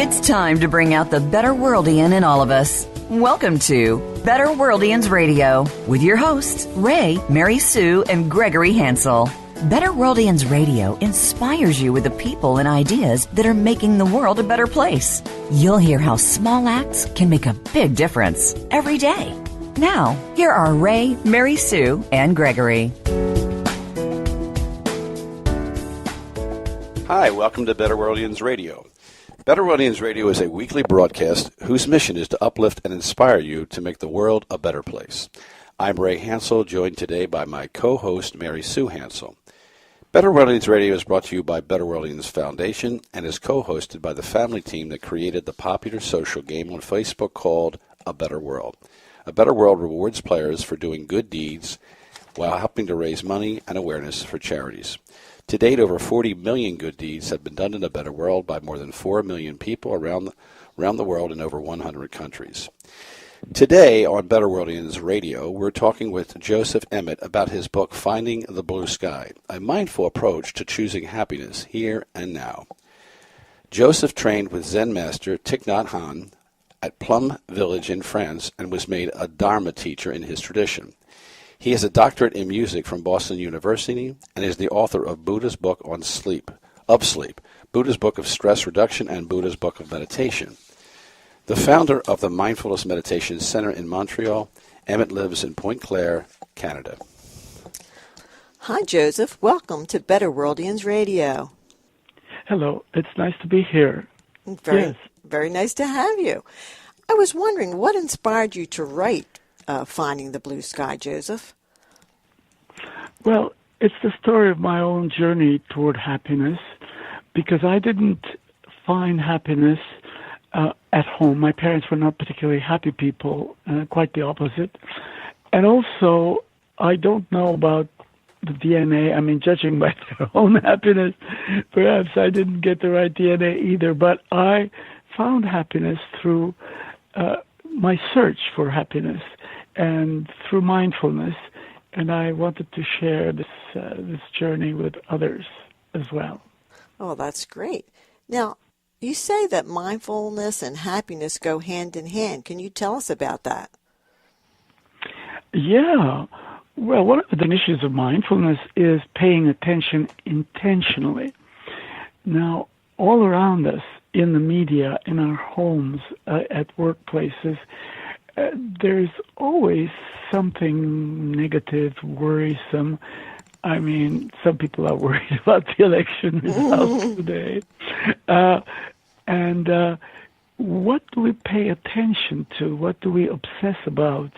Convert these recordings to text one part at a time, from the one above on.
It's time to bring out the BetterWorldian in all of us. Welcome to BetterWorldians Radio with your hosts, Ray, Mary Sue, and Gregory Hansel. BetterWorldians Radio inspires you with the people and ideas that are making the world a better place. You'll hear how small acts can make a big difference every day. Now, here are Ray, Mary Sue, and Gregory. Hi, welcome to BetterWorldians Radio. BetterWorldians Radio is a weekly broadcast whose mission is to uplift and inspire you to make the world a better place. I'm Ray Hansel, joined today by my co-host, Mary Sue Hansel. BetterWorldians Radio is brought to you by BetterWorldians Foundation and is co-hosted by the family team that created the popular social game on Facebook called A Better World. A Better World rewards players for doing good deeds while helping to raise money and awareness for charities. To date, over 40 million good deeds have been done in a better world by more than 4 million people around the world in over 100 countries. Today on BetterWorldians Radio, we're talking with Joseph Emet about his book, Finding the Blue Sky, a mindful approach to choosing happiness here and now. Joseph trained with Zen master Thich Nhat Hanh at Plum Village in France and was made a Dharma teacher in his tradition. He has a doctorate in music from Boston University and is the author of Buddha's book on sleep, Buddha's book of stress reduction, and Buddha's book of meditation. The founder of the Mindfulness Meditation Centre in Montreal, Emet lives in Pointe-Claire, Canada. Hi, Joseph. Welcome to BetterWorldians Radio. Hello. It's nice to be here. Very nice to have you. I was wondering, what inspired you to write Finding the Blue Sky, Joseph? Well, it's the story of my own journey toward happiness, because I didn't find happiness at home. My parents were not particularly happy people, quite the opposite. And also, I don't know about the DNA. I mean, judging by their own happiness, perhaps I didn't get the right DNA either, but I found happiness through my search for happiness and through mindfulness, and I wanted to share this journey with others as well. Oh, that's great. Now, you say that mindfulness and happiness go hand in hand. Can you tell us about that? Yeah. Well, one of the definitions of mindfulness is paying attention intentionally. Now, all around us, in the media, in our homes, at workplaces, there's always something negative, worrisome. I mean, some people are worried about the election results today. And what do we pay attention to? What do we obsess about?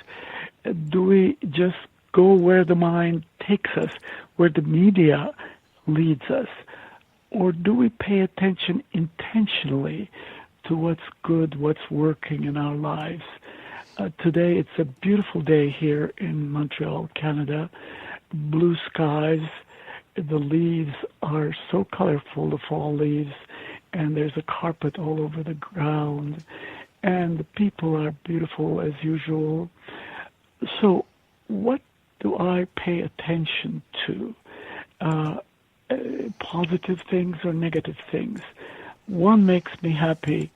Do we just go where the mind takes us, where the media leads us? Or do we pay attention intentionally to what's good, what's working in our lives? Today, it's a beautiful day here in Montreal, Canada. Blue skies, the leaves are so colorful, the fall leaves, and there's a carpet all over the ground, and the people are beautiful as usual. So what do I pay attention to? Positive things or negative things? One makes me happy,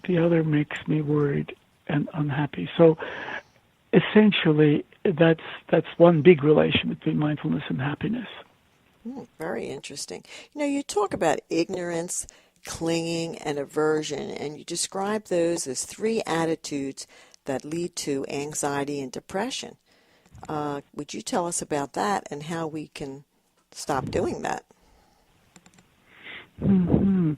the other makes me worried and unhappy. So essentially, that's one big relation between mindfulness and happiness. Very interesting. You know, you talk about ignorance, clinging, and aversion, and you describe those as three attitudes that lead to anxiety and depression. Would you tell us about that and how we can stop doing that? Mm-hmm.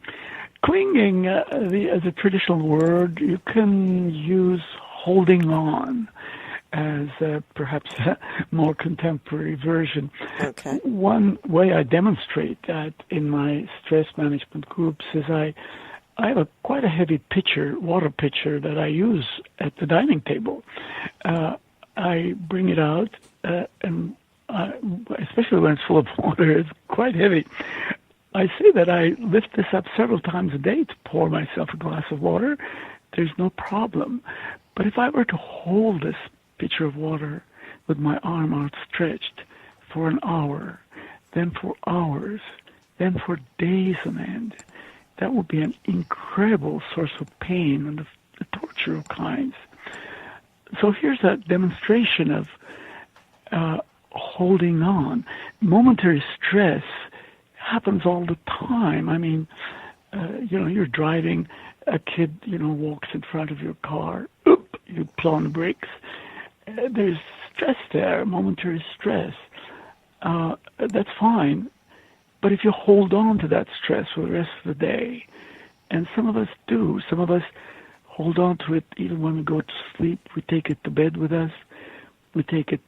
Clinging, as a traditional word, you can use holding on as perhaps a more contemporary version. Okay. One way I demonstrate that in my stress management groups is I have quite a heavy water pitcher that I use at the dining table. I bring it out, and especially when it's full of water, it's quite heavy. I say that I lift this up several times a day to pour myself a glass of water. There's no problem. But if I were to hold this pitcher of water with my arm outstretched for an hour, then for hours, then for days on end, that would be an incredible source of pain and the torture of kinds. So here's a demonstration of holding on. Momentary stress happens all the time. I mean, you're driving, a kid, walks in front of your car, you pull on the brakes. There's stress there, momentary stress. That's fine. But if you hold on to that stress for the rest of the day, and some of us do, some of us hold on to it even when we go to sleep, we take it to bed with us, we take it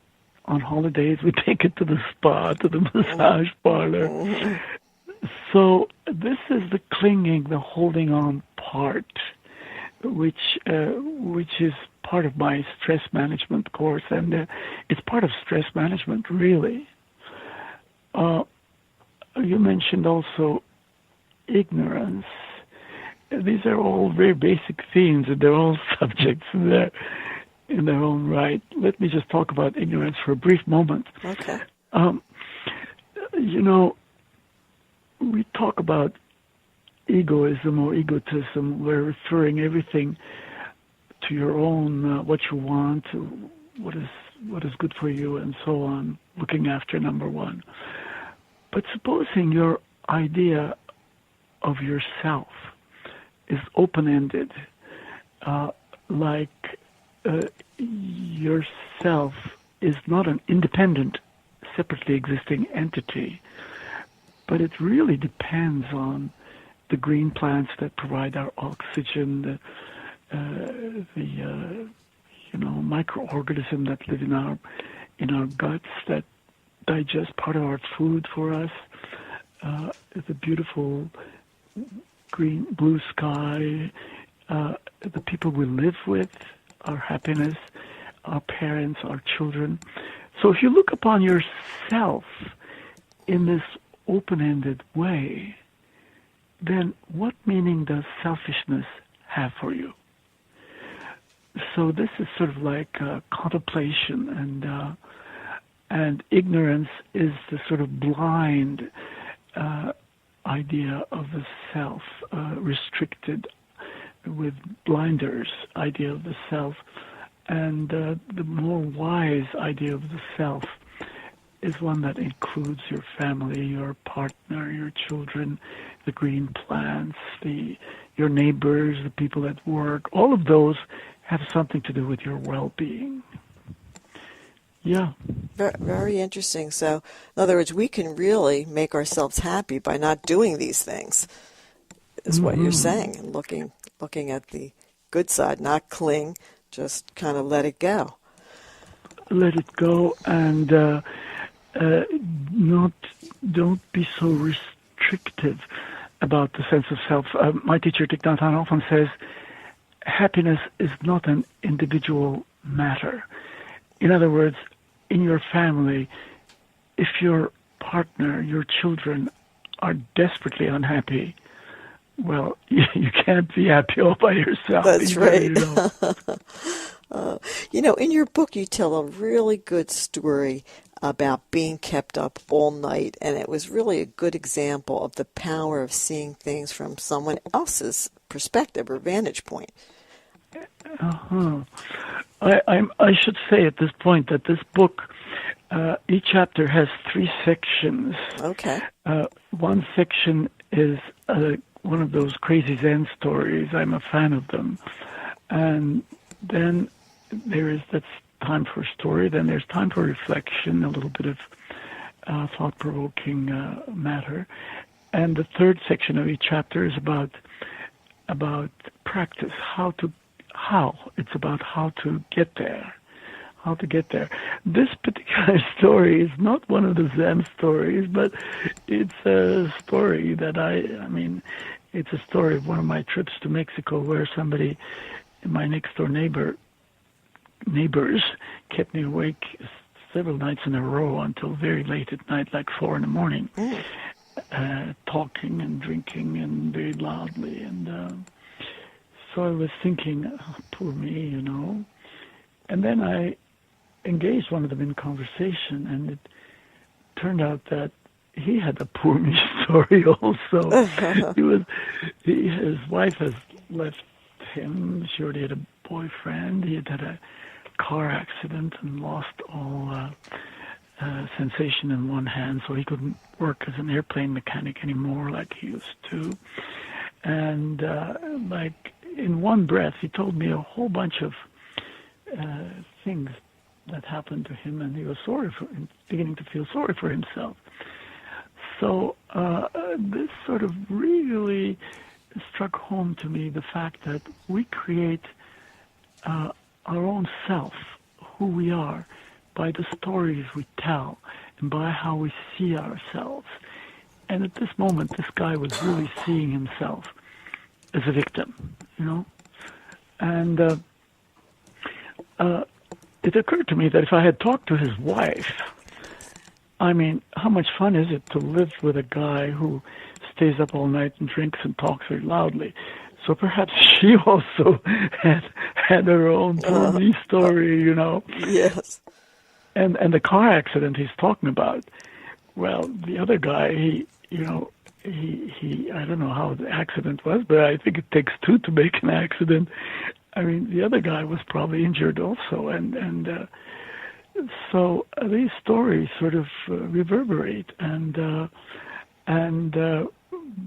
on holidays, we take it to the spa, to the massage parlor. So this is the clinging, the holding on part, which is part of my stress management course, and it's part of stress management, really. You mentioned also ignorance. These are all very basic themes, and they're all subjects in their own right. Let me just talk about ignorance for a brief moment. Okay. We talk about egoism or egotism. We're referring everything to your own, what you want, what is good for you, and so on, looking after number one. But supposing your idea of yourself is open-ended, like yourself is not an independent, separately existing entity, but it really depends on the green plants that provide our oxygen, the microorganisms that live in our guts that digest part of our food for us, the beautiful blue sky, the people we live with, our happiness, our parents, our children. So if you look upon yourself in this open-ended way, then what meaning does selfishness have for you? So this is sort of like contemplation, and ignorance is the sort of blind idea of the self, restricted with blinders idea of the self, and the more wise idea of the self is one that includes your family, your partner, your children, the green plants, your neighbors, the people at work. All of those have something to do with your well-being. Yeah. Very interesting. So, in other words, we can really make ourselves happy by not doing these things, is what you're saying, and looking at the good side, not cling, just kind of let it go. Let it go, and don't be so restrictive about the sense of self. My teacher, Thich Nhat Hanh, often says, happiness is not an individual matter. In other words, in your family, if your partner, your children are desperately unhappy, well, you can't be happy all by yourself. That's right. In your book, you tell a really good story about being kept up all night, and it was really a good example of the power of seeing things from someone else's perspective or vantage point. I should say at this point that this book, each chapter has 3 sections. Okay. One section is one of those crazy Zen stories. I'm a fan of them. And then that's time for story. Then there's time for reflection, a little bit of thought-provoking matter. And the third section of each chapter is about practice, it's about how to get there. This particular story is not one of the Zen stories, but it's a story that it's a story of one of my trips to Mexico where somebody, my next door neighbors, kept me awake several nights in a row until very late at night, like 4 a.m, talking and drinking and very loudly. And so I was thinking, oh, poor me, And then I engaged one of them in conversation, and it turned out that he had a poor me story also. His wife has left him. She already had a boyfriend. He had had a car accident and lost all sensation in one hand, so he couldn't work as an airplane mechanic anymore like he used to. And like in one breath, he told me a whole bunch of things that happened to him, and he was beginning to feel sorry for himself. So this sort of really struck home to me, the fact that we create our own self, who we are, by the stories we tell and by how we see ourselves. And at this moment, this guy was really seeing himself as a victim, And it occurred to me that if I had talked to his wife, I mean, how much fun is it to live with a guy who stays up all night and drinks and talks very loudly? So perhaps she also had her own funny story, Yes. And the car accident he's talking about, well, the other guy, he I don't know how the accident was, but I think it takes two to make an accident. I mean, the other guy was probably injured also, and so these stories sort of reverberate, and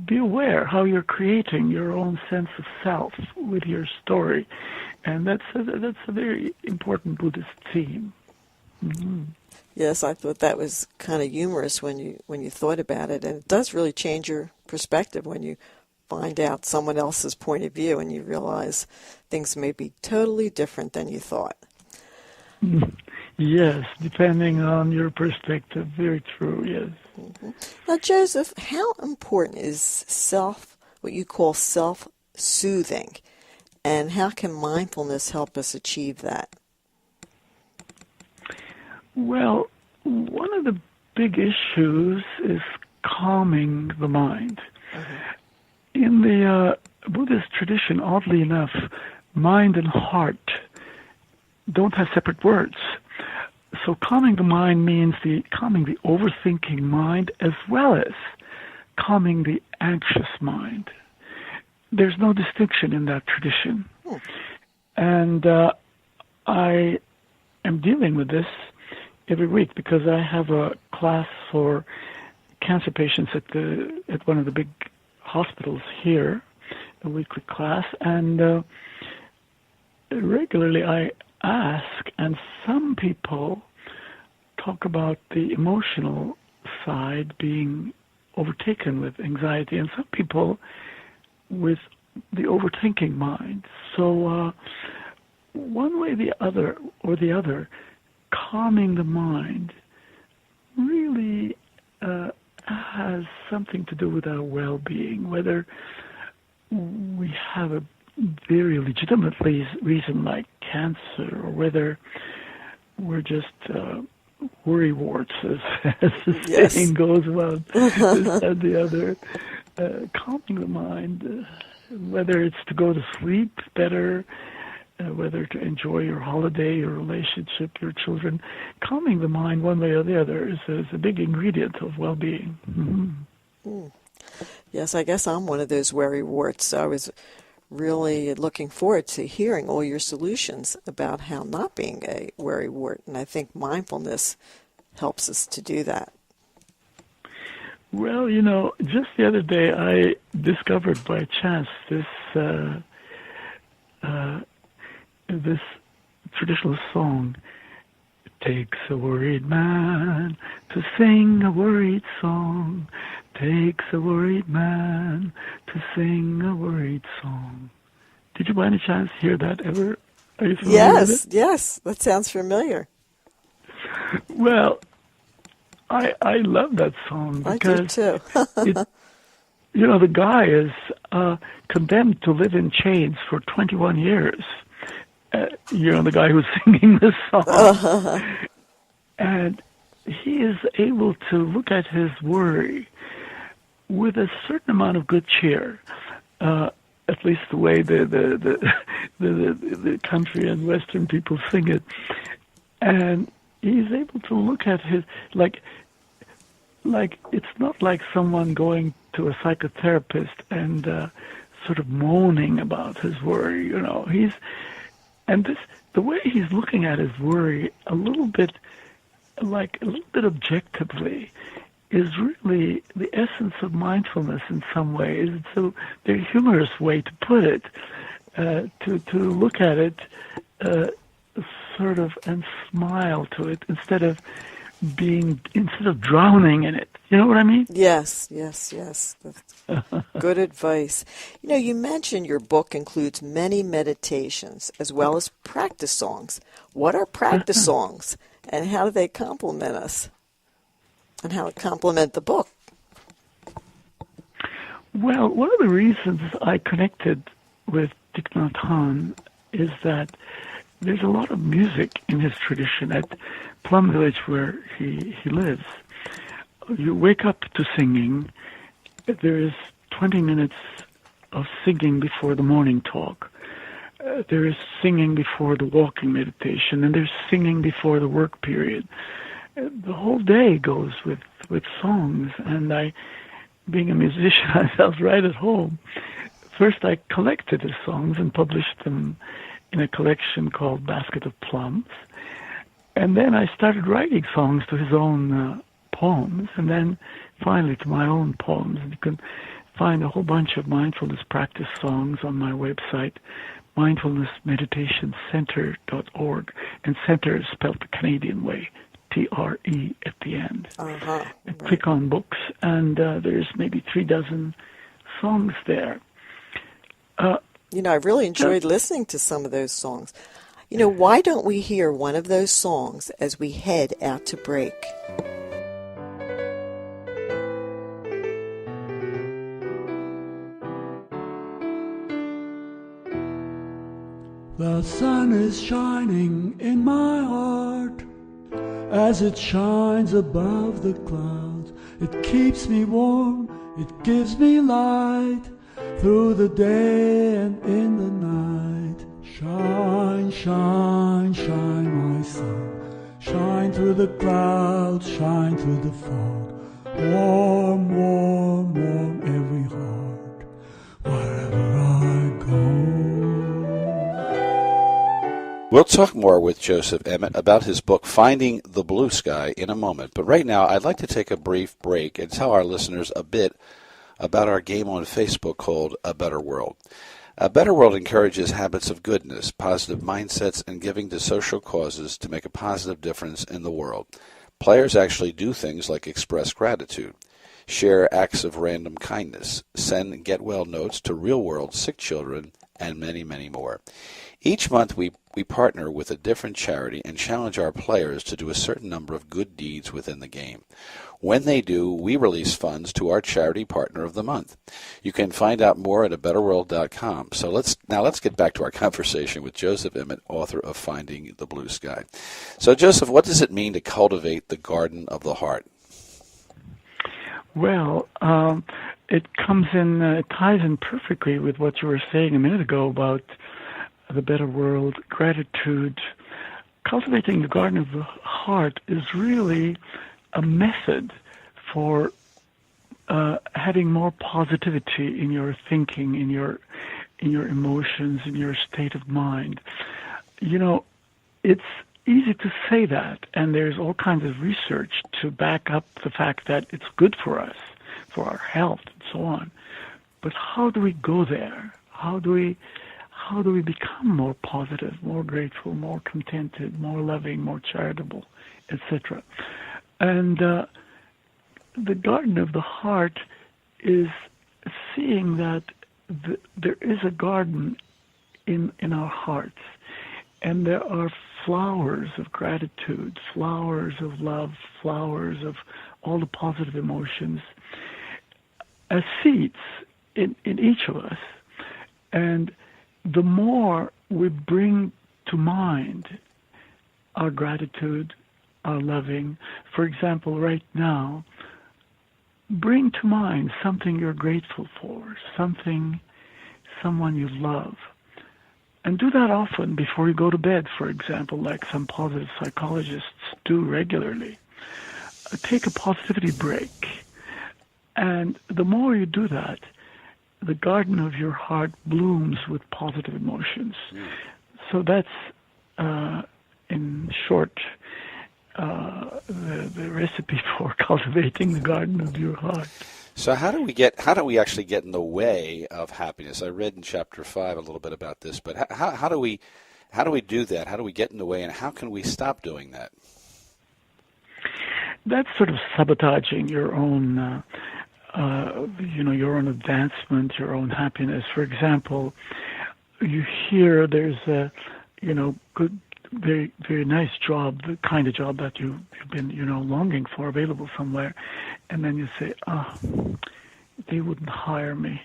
be aware how you're creating your own sense of self with your story, and that's a very important Buddhist theme. Mm-hmm. Yes, I thought that was kind of humorous when you thought about it, and it does really change your perspective when you find out someone else's point of view and you realize things may be totally different than you thought. Yes, depending on your perspective. Very true, yes. Mm-hmm. Now, Joseph, how important is what you call self-soothing, and how can mindfulness help us achieve that? Well, one of the big issues is calming the mind. Mm-hmm. In the Buddhist tradition, oddly enough, mind and heart don't have separate words. So calming the mind means calming the overthinking mind as well as calming the anxious mind. There's no distinction in that tradition. And I am dealing with this every week because I have a class for cancer patients at one of the big hospitals here, a weekly class, and regularly I ask, and some people talk about the emotional side being overtaken with anxiety, and some people with the overthinking mind. So one way or the other, calming the mind really has something to do with our well-being, whether we have a very legitimate reason like cancer, or whether we're just worrywarts, as the saying goes about this and the other. Calming the mind, whether it's to go to sleep better, whether to enjoy your holiday, your relationship, your children, calming the mind one way or the other is a big ingredient of well-being. Mm-hmm. Yes, I guess I'm one of those worrywarts. So I was really looking forward to hearing all your solutions about how not being a worrywart, and I think mindfulness helps us to do that. Well, just the other day I discovered by chance this traditional song. It takes a worried man to sing a worried song. Takes a worried man to sing a worried song. Did you by any chance hear that ever? Are you familiar with it? Yes, that sounds familiar. Well, I love that song because I do too. the guy is condemned to live in chains for 21 years. The guy who's singing this song. And he is able to look at his worry with a certain amount of good cheer, at least the way the country and Western people sing it. And he's able to look at his, it's not like someone going to a psychotherapist and sort of moaning about his worry. The way he's looking at his worry a little bit objectively is really the essence of mindfulness in some ways. It's a very humorous way to put it, to look at it sort of and smile to it instead of drowning in it. You know what I mean? Yes. That's good advice. You mentioned your book includes many meditations as well as practice songs. What are practice songs, and how do they complement us? And how it complement the book? Well, one of the reasons I connected with Thich Nhat Hanh is that there's a lot of music in his tradition at Plum Village where he lives. You wake up to singing. There is 20 minutes of singing before the morning talk. There is singing before the walking meditation, and there's singing before the work period. The whole day goes with songs, and being a musician, I felt right at home. First, I collected his songs and published them in a collection called Basket of Plums. And then I started writing songs to his own poems, and then finally to my own poems. And you can find a whole bunch of mindfulness practice songs on my website, mindfulnessmeditationcentre.org. And center is spelled the Canadian way, TRE at the end. Right. Click on books, and there's maybe 36 songs there. I really enjoyed listening to some of those songs. Why don't we hear one of those songs as we head out to break? The sun is shining in my heart as it shines above the clouds. It keeps me warm, it gives me light through the day and in the night. Shine, shine, shine, my sun. Shine through the clouds, shine through the fog. Warm, warm, warm every heart, wherever I go. We'll talk more with Joseph Emet about his book, Finding the Blue Sky, in a moment. But right now, I'd like to take a brief break and tell our listeners a bit about our game on Facebook called A Better World. A Better World encourages habits of goodness, positive mindsets, and giving to social causes to make a positive difference in the world. Players actually do things like express gratitude, share acts of random kindness, send get-well notes to real-world sick children, and many, many more. Each month we partner with a different charity and challenge our players to do a certain number of good deeds within the game. When they do, we release funds to our charity partner of the month. You can find out more at betterworld.com. So let's get back to our conversation with Joseph Emet, author of Finding the Blue Sky. So Joseph, what does it mean to cultivate the garden of the heart? Well, it ties in perfectly with what you were saying a minute ago about the better world, gratitude. Cultivating the garden of the heart is really a method for having more positivity in your thinking, in your emotions, in your state of mind. It's easy to say that, and there's all kinds of research to back up the fact that it's good for us, for our health, and so on. But how do we go there? How do we become more positive, more grateful, more contented, more loving, more charitable, etc.? And the garden of the heart is seeing that there is a garden in our hearts, and there are flowers of gratitude, flowers of love, flowers of all the positive emotions as seeds in each of us. And the more we bring to mind our gratitude, our loving, for example, right now, bring to mind something you're grateful for, someone you love. And do that often before you go to bed, for example, like some positive psychologists do regularly. take a positivity break. And the more you do that, the garden of your heart blooms with positive emotions. So that's, in short, the recipe for cultivating the garden of your heart. So how do we actually get in the way of happiness? I read in chapter 5 a little bit about this, but how do we do that? How do we get in the way, and how can we stop doing that? That's sort of sabotaging your own, your own advancement, your own happiness. For example, you hear there's a, good, very, very nice job, the kind of job that you've been, longing for, available somewhere, and then you say, they wouldn't hire me.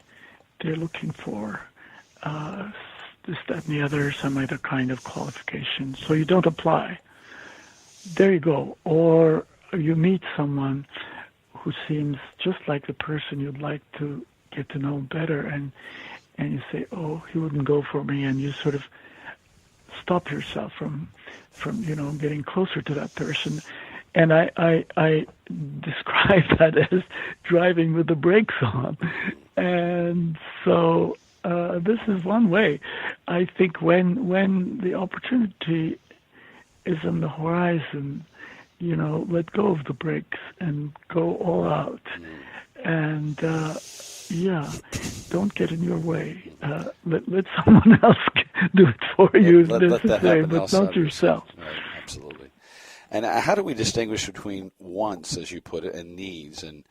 They're looking for this, that, and the other, some other kind of qualification. So you don't apply. There you go. Or you meet someone who seems just like the person you'd like to get to know better, and you say, oh, he wouldn't go for me, and you sort of stop yourself from getting closer to that person. And I describe that as driving with the brakes on. And so this is one way. I think when the opportunity is on the horizon, let go of the brakes and go all out. And don't get in your way. Let someone else do it for you, but not yourself. Right, absolutely. And how do we distinguish between wants, as you put it, and needs, and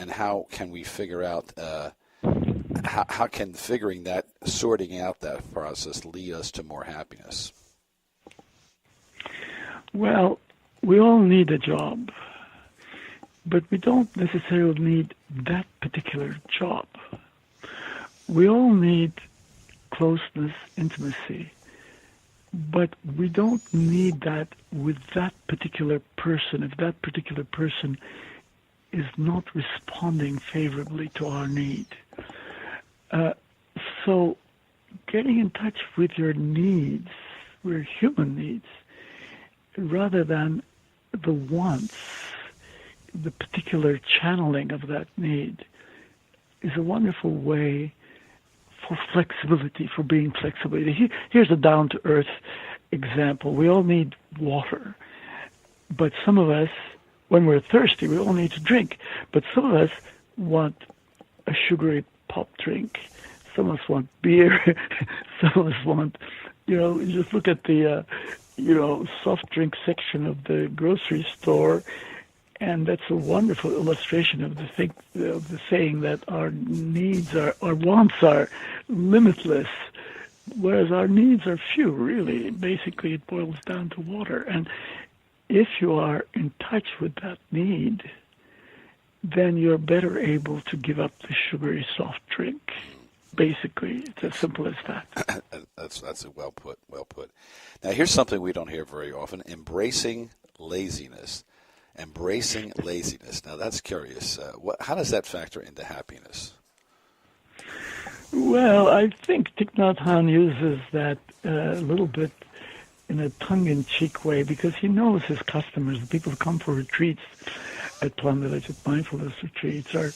how can we figure out how can sorting out that process lead us to more happiness? Well, we all need a job, but we don't necessarily need that particular job. We all need closeness, intimacy, but we don't need that with that particular person if that particular person is not responding favorably to our need. So getting in touch with your needs, your human needs, rather than the wants, the particular channeling of that need, is a wonderful way for flexibility, for being flexible. Here's a down-to-earth example. We all need water, but some of us, when we're thirsty, we all need to drink. But some of us want a sugary pop drink. Some of us want beer. Some of us want, just look at the, soft drink section of the grocery store. And that's a wonderful illustration of the saying that our needs our wants are limitless, whereas our needs are few, really. Basically, it boils down to water. And if you are in touch with that need, then you're better able to give up the sugary soft drink. Basically, it's as simple as that. That's well put. Now, here's something we don't hear very often: embracing laziness. Embracing laziness. Now, that's curious. How does that factor into happiness? Well, I think Thich Nhat Hanh uses that a little bit in a tongue-in-cheek way, because he knows his customers, the people who come for retreats at Plum Village, at mindfulness retreats, are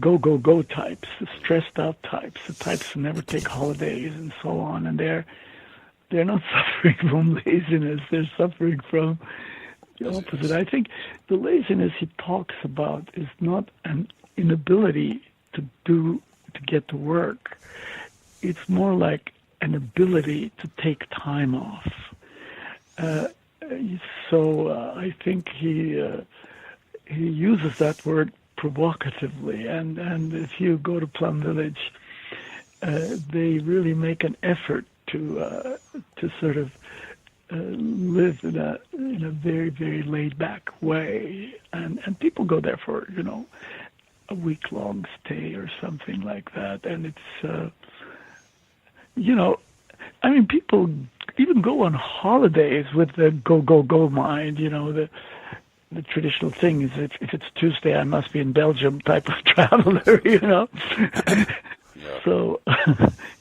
go types, the stressed-out types, the types who never take holidays and so on. And they're not suffering from laziness. They're suffering from the opposite. I think the laziness he talks about is not an inability to get to work. It's more like an ability to take time off. So I think he uses that word provocatively. And if you go to Plum Village, they really make an effort to sort of live in a very, very laid back way, and people go there for a week-long stay or something like that, and it's people even go on holidays with the go mind. The traditional thing is if it's Tuesday, I must be in Belgium type of traveler. Yeah. So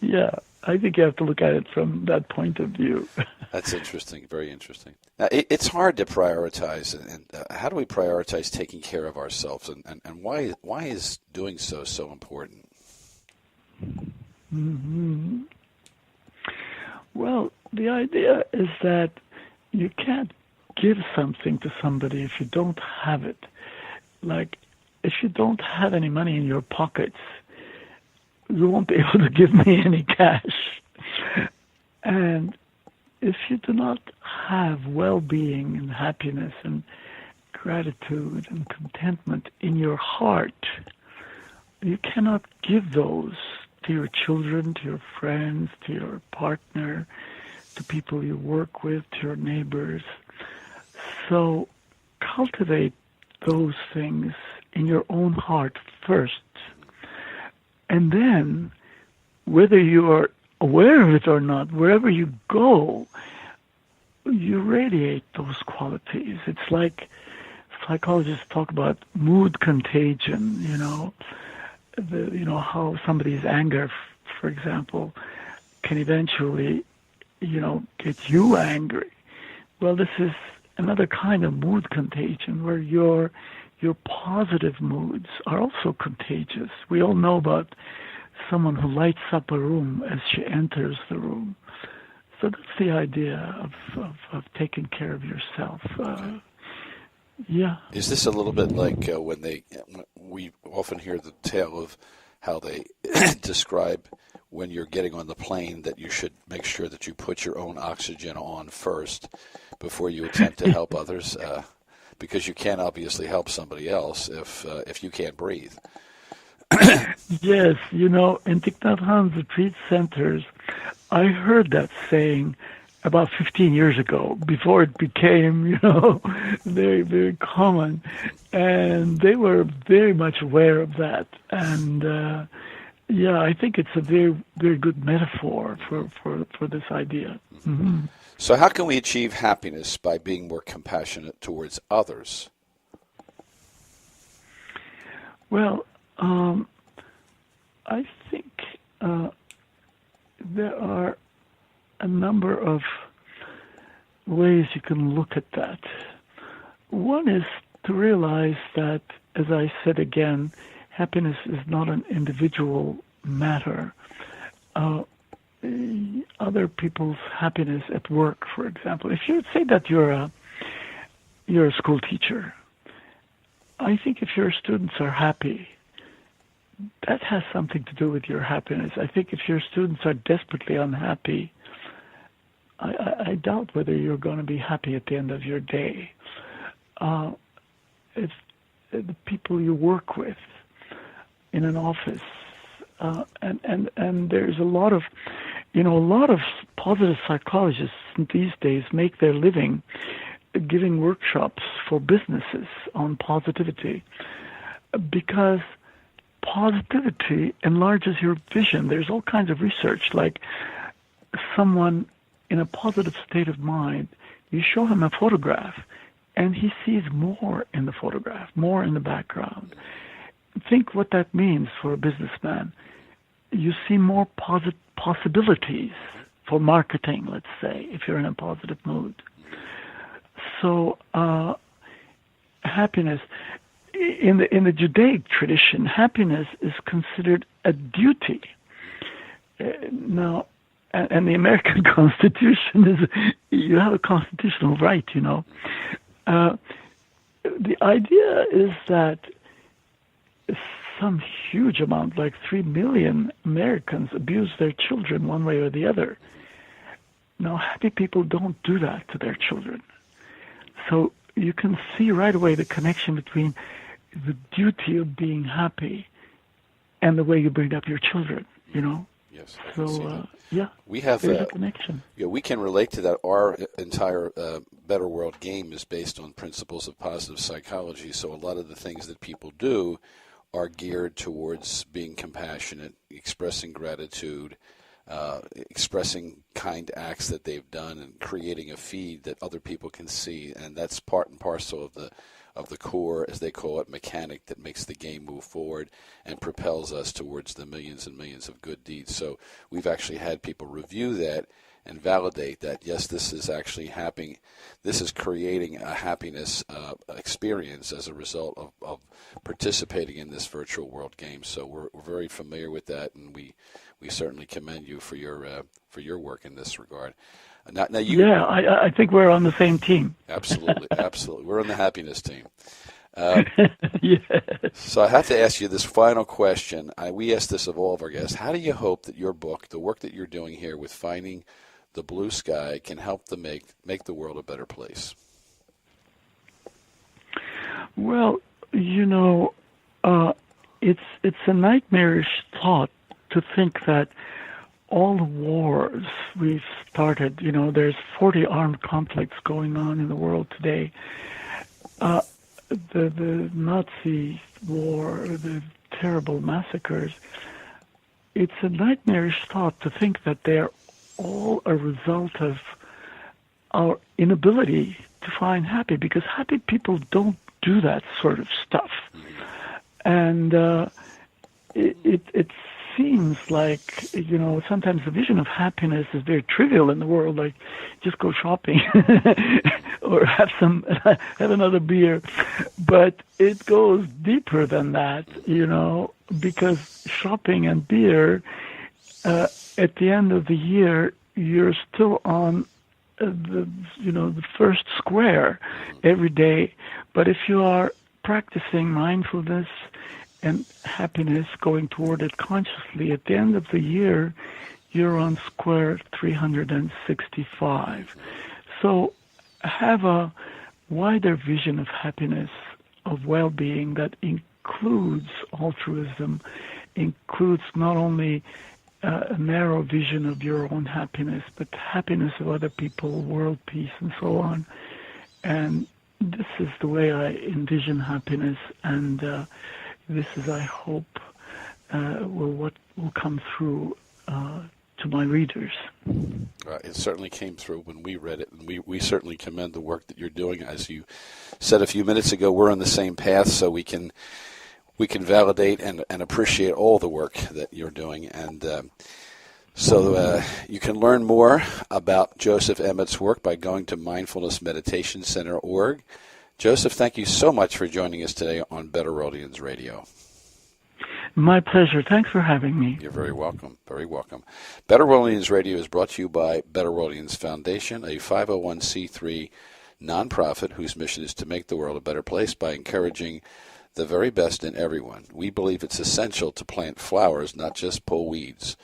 yeah. I think you have to look at it from that point of view. That's interesting, very interesting. Now, it's hard to prioritize, and how do we prioritize taking care of ourselves, and why is doing so important? Mm-hmm. Well, the idea is that you can't give something to somebody if you don't have it. Like, if you don't have any money in your pockets, you won't be able to give me any cash. And if you do not have well-being and happiness and gratitude and contentment in your heart, you cannot give those to your children, to your friends, to your partner, to people you work with, to your neighbors. So cultivate those things in your own heart first. And then, whether you are aware of it or not, wherever you go, you radiate those qualities. It's like psychologists talk about mood contagion, how somebody's anger, for example, can eventually, get you angry. Well, this is another kind of mood contagion where your positive moods are also contagious. We all know about someone who lights up a room as she enters the room. So that's the idea of taking care of yourself. Yeah. Is this a little bit like we often hear the tale of how they describe when you're getting on the plane that you should make sure that you put your own oxygen on first before you attempt to help others, because you can't obviously help somebody else if you can't breathe. Yes, in Thich Nhat Hanh's retreat centers, I heard that saying about 15 years ago, before it became, very, very common. And they were very much aware of that. And, I think it's a very, very good metaphor for this idea. Mm-hmm. So how can we achieve happiness by being more compassionate towards others? Well, I think there are a number of ways you can look at that. One is to realize that, as I said again, happiness is not an individual matter. Other people's happiness at work, for example. If you say that you're a school teacher, I think if your students are happy, that has something to do with your happiness. I think if your students are desperately unhappy, I doubt whether you're going to be happy at the end of your day. If the people you work with in an office, and there's a lot of positive psychologists these days make their living giving workshops for businesses on positivity, because positivity enlarges your vision. There's all kinds of research, like someone in a positive state of mind, you show him a photograph, and he sees more in the photograph, more in the background. Think what that means for a businessman. You see more possibilities for marketing, let's say, if you're in a positive mood. So happiness, in the Judaic tradition, happiness is considered a duty. Now, and the American Constitution is, you have a constitutional right, The idea is that some huge amount, like 3 million Americans, abuse their children one way or the other. Now, happy people don't do that to their children. So you can see right away the connection between the duty of being happy and the way you bring up your children, Yes. So, we have there's a connection. Yeah, we can relate to that. Our entire Better World game is based on principles of positive psychology. So a lot of the things that people do are geared towards being compassionate, expressing gratitude, expressing kind acts that they've done, and creating a feed that other people can see. And that's part and parcel the core, as they call it, mechanic that makes the game move forward and propels us towards the millions and millions of good deeds. So we've actually had people review that and validate that, yes, this is actually happening. This is creating a happiness experience as a result of participating in this virtual world game. So we're very familiar with that, and we certainly commend you for your work in this regard. Now I think we're on the same team. Absolutely, absolutely. We're on the happiness team. Yes. So I have to ask you this final question. We ask this of all of our guests. How do you hope that your book, the work that you're doing here with Finding the Blue Sky, can help to make the world a better place? Well, it's a nightmarish thought to think that all the wars we've started, there's 40 armed conflicts going on in the world today. The Nazi war, the terrible massacres, it's a nightmarish thought to think that they're all a result of our inability to find happy, because happy people don't do that sort of stuff. And it seems like, sometimes the vision of happiness is very trivial in the world, like just go shopping or have another beer. But it goes deeper than that, because shopping and beer, at the end of the year, you're still on the first square every day. But if you are practicing mindfulness and happiness, going toward it consciously, at the end of the year, you're on square 365. So have a wider vision of happiness, of well-being that includes altruism, includes not only a narrow vision of your own happiness, but happiness of other people, world peace, and so on. And this is the way I envision happiness, and this is, I hope, what will come through to my readers. It certainly came through when we read it, and we certainly commend the work that you're doing. As you said a few minutes ago, we're on the same path, so we can validate and appreciate all the work that you're doing. And so you can learn more about Joseph Emet's work by going to Mindfulness Meditation Centre.org. Joseph, thank you so much for joining us today on BetterWorldians Radio. My pleasure. Thanks for having me. You're very welcome. Very welcome. BetterWorldians Radio is brought to you by BetterWorldians Foundation, a 501c3 nonprofit whose mission is to make the world a better place by encouraging the very best in everyone. We believe it's essential to plant flowers, not just pull weeds.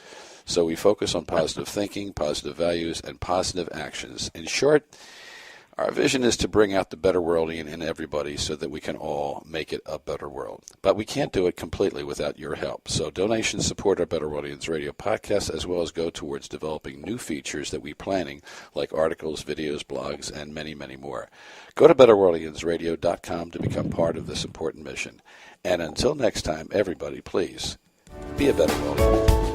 So we focus on positive thinking, positive values, and positive actions. In short, our vision is to bring out the better worldian in everybody so that we can all make it a better world. But we can't do it completely without your help. So donations support our Better Worldians Radio podcast, as well as go towards developing new features that we're planning, like articles, videos, blogs, and many, many more. Go to BetterWorldiansRadio.com to become part of this important mission. And until next time, everybody, please be a better world.